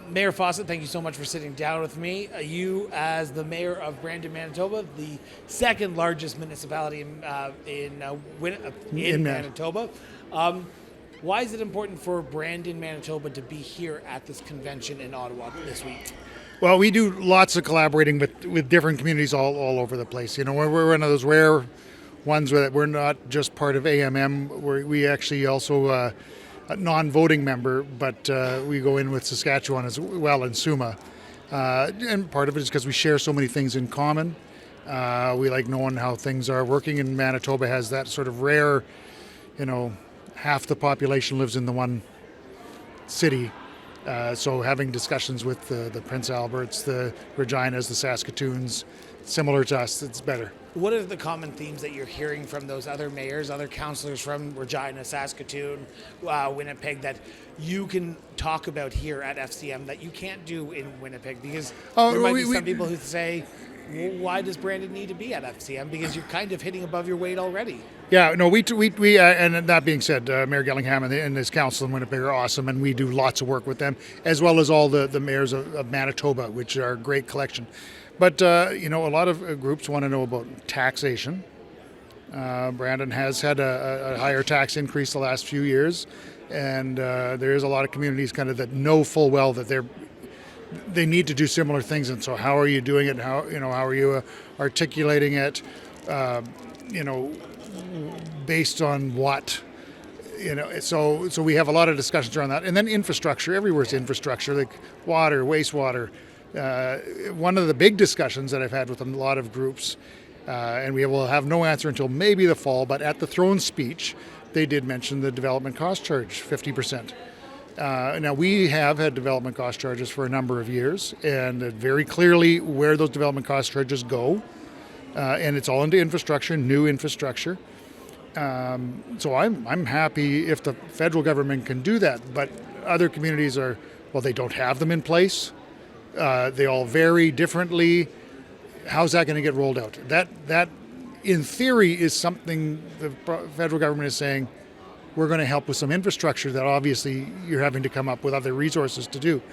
Mayor Fawcett, thank you so much for sitting down with me. You, as the mayor of Brandon, Manitoba, the second largest municipality in Manitoba. Why is it important for Brandon, Manitoba to be here at this convention in Ottawa this week? Well, we do lots of collaborating with different communities all over the place. You know, we're one of those rare ones where we're not just part of AMM. We actually also a non-voting member, but we go in with Saskatchewan as well and SUMA. And part of it is because we share so many things in common. We like knowing how things are working, and Manitoba has that sort of rare, you know, half the population lives in the one city. So having discussions with the Prince Alberts, the Reginas, the Saskatoons, similar to us, it's better. What are the common themes that you're hearing from those other mayors, other councillors from Regina, Saskatoon, Winnipeg, that you can talk about here at FCM that you can't do in Winnipeg? Because there might be some people who say, well, why does Brandon need to be at FCM? Because you're kind of hitting above your weight already. Yeah, no, we and that being said, Mayor Gillingham and his council in Winnipeg are awesome, and we do lots of work with them, as well as all the mayors of Manitoba, which are a great collection. But, you know, a lot of groups want to know about taxation. Brandon has had a higher tax increase the last few years, and there is a lot of communities kind of that know full well that they need to do similar things. And so how are you doing it? How are you articulating it, based on what? So we have a lot of discussions around that. And then infrastructure, everywhere's infrastructure, like water, wastewater. One of the big discussions that I've had with a lot of groups, and we will have no answer until maybe the fall, but at the throne speech, they did mention the development cost charge, 50%. Now, we have had development cost charges for a number of years, and very clearly where those development cost charges go, and it's all into infrastructure, new infrastructure. So I'm happy if the federal government can do that, but other communities they don't have them in place. They all vary differently. How's that going to get rolled out? That, in theory, is something the federal government is saying, we're going to help with some infrastructure that obviously you're having to come up with other resources to do.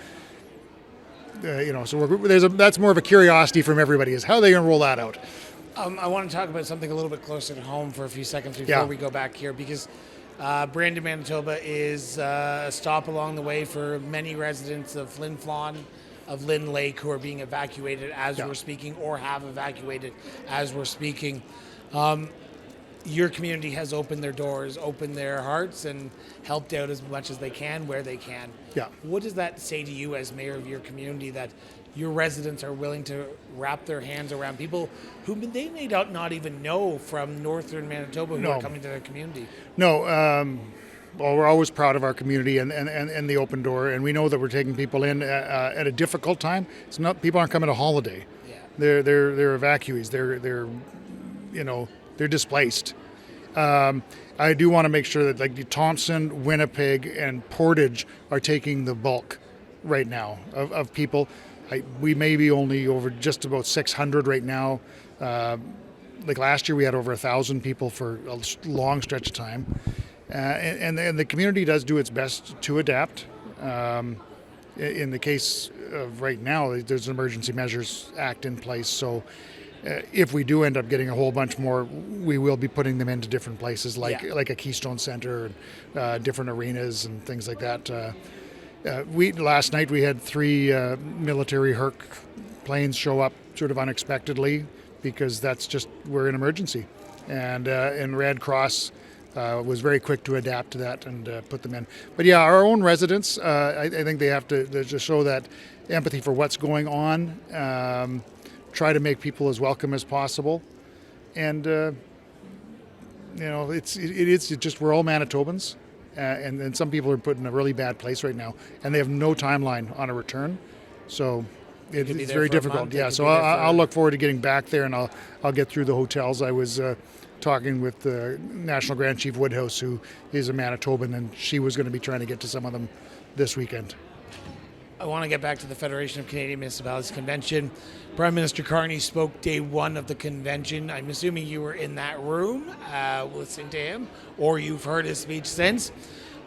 So that's more of a curiosity from everybody, is how are they going to roll that out? I want to talk about something a little bit closer to home for a few seconds before we go back here, because Brandon, Manitoba is a stop along the way for many residents of Flin Flon, of Lynn Lake, who are being evacuated as we're speaking, or have evacuated as we're speaking. Your community has opened their doors, opened their hearts, and helped out as much as they can, where they can. Yeah. What does that say to you as mayor of your community, that your residents are willing to wrap their hands around people who they may not even know from northern Manitoba who are coming to their community? No. Well, we're always proud of our community and the open door, and we know that we're taking people in at a difficult time. It's not, people aren't coming to holiday. Yeah. They're evacuees. They're displaced. I do want to make sure that like Thompson, Winnipeg, and Portage are taking the bulk right now of people. We may be only over just about 600 right now. Like last year, we had over 1,000 people for a long stretch of time. And the community does do its best to adapt. In the case of right now, there's an Emergency Measures Act in place. So if we do end up getting a whole bunch more, we will be putting them into different places, like a Keystone Center, and different arenas and things like that. Last night we had 3 military Herc planes show up sort of unexpectedly, because we're in emergency. And Red Cross was very quick to adapt to that and put them in. But yeah, our own residents, I think they have to just show that empathy for what's going on, try to make people as welcome as possible. And, it's just, we're all Manitobans, and some people are put in a really bad place right now, and they have no timeline on a return. So it's very difficult. Yeah, so I'll look forward to getting back there, and I'll get through the hotels. I was talking with the National Grand Chief Woodhouse, who is a Manitoban, and she was going to be trying to get to some of them this weekend. I want to get back to the Federation of Canadian Municipalities Convention. Prime Minister Carney spoke day one of the convention. I'm assuming you were in that room listening to him, or you've heard his speech since.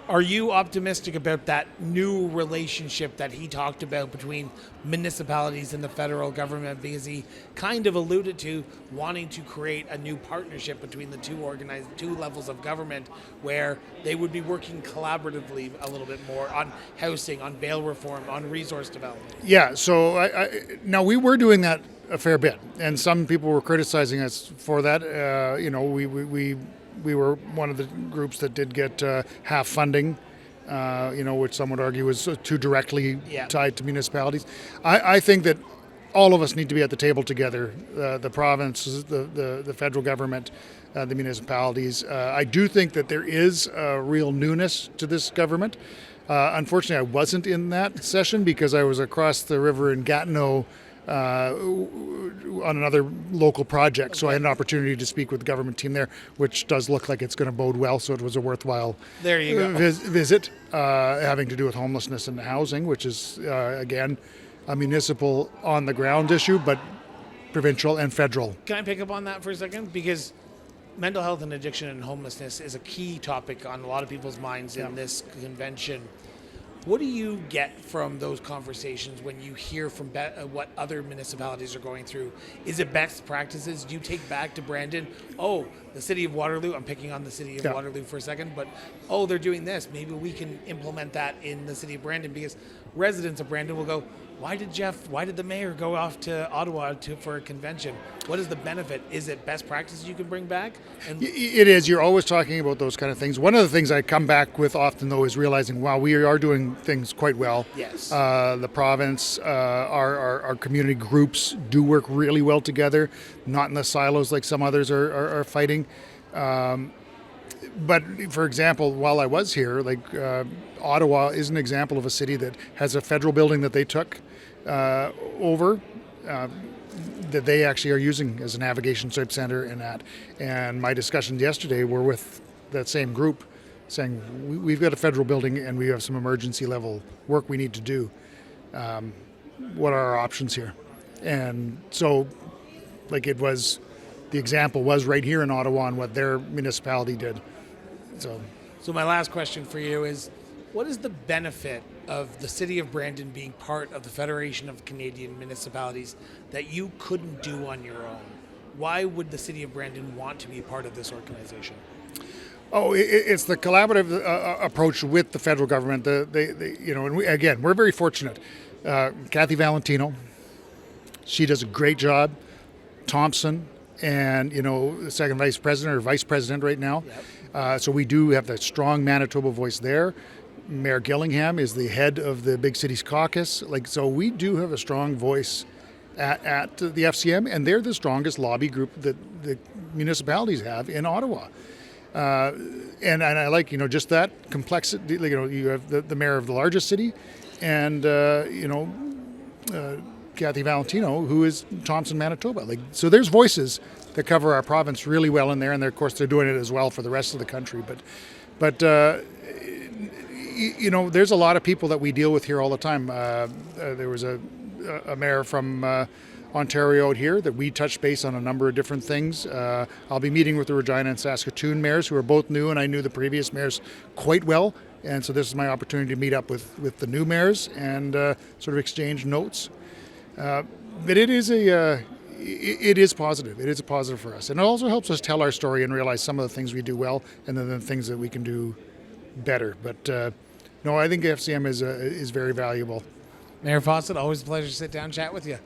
Are you optimistic about that new relationship that he talked about between municipalities and the federal government? Because he kind of alluded to wanting to create a new partnership between the two levels of government, where they would be working collaboratively a little bit more on housing, on bail reform, on resource development. Yeah. So now we were doing that a fair bit, and some people were criticizing us for that. We were one of the groups that did get half funding, which some would argue was too directly tied to municipalities. I think that all of us need to be at the table together, the provinces, the federal government, the municipalities. I do think that there is a real newness to this government. Unfortunately, I wasn't in that session because I was across the river in Gatineau on another local project. So I had an opportunity to speak with the government team there, which does look like it's going to bode well. So it was a worthwhile visit, having to do with homelessness and housing, which is, again, a municipal on the ground issue, but provincial and federal. Can I pick up on that for a second? Because mental health and addiction and homelessness is a key topic on a lot of people's minds in this convention. What do you get from those conversations when you hear from what other municipalities are going through? Is it best practices? Do you take back to Brandon, the city of Waterloo, I'm picking on the city of Waterloo for a second, but they're doing this. Maybe we can implement that in the city of Brandon, because residents of Brandon will go, why did the mayor go off to Ottawa for a convention? What is the benefit? Is it best practices you can bring back? It is. You're always talking about those kind of things. One of the things I come back with often, though, is realizing, wow, we are doing things quite well. Yes. The province, our community groups do work really well together, not in the silos like some others are fighting. But for example, while I was here, Ottawa is an example of a city that has a federal building that they took over, that they actually are using as a navigation type center and that. And my discussions yesterday were with that same group saying, we've got a federal building and we have some emergency level work we need to do. What are our options here? And so, the example was right here in Ottawa on what their municipality did. So my last question for you is, what is the benefit of the city of Brandon being part of the Federation of Canadian Municipalities that you couldn't do on your own? Why would the city of Brandon want to be a part of this organization? It's the collaborative approach with the federal government. And we're very fortunate. Kathy Valentino, she does a great job. Thompson, and the second vice president or vice president right now. Yep. So we do have that strong Manitoba voice there. Mayor Gillingham is the head of the Big Cities Caucus. So we do have a strong voice at the FCM, and they're the strongest lobby group that the municipalities have in Ottawa. And I like, just that complexity. You have the mayor of the largest city, and Kathy Valentino, who is Thompson, Manitoba. So there's voices that cover our province really well in there, and of course they're doing it as well for the rest of the country. But there's a lot of people that we deal with here all the time. There was a mayor from Ontario out here that we touched base on a number of different things. I'll be meeting with the Regina and Saskatoon mayors, who are both new, and I knew the previous mayors quite well. And so this is my opportunity to meet up with the new mayors and sort of exchange notes. But it is positive. It is a positive for us. And it also helps us tell our story and realize some of the things we do well and then the things that we can do better. But no, I think FCM is very valuable. Mayor Fawcett, always a pleasure to sit down and chat with you.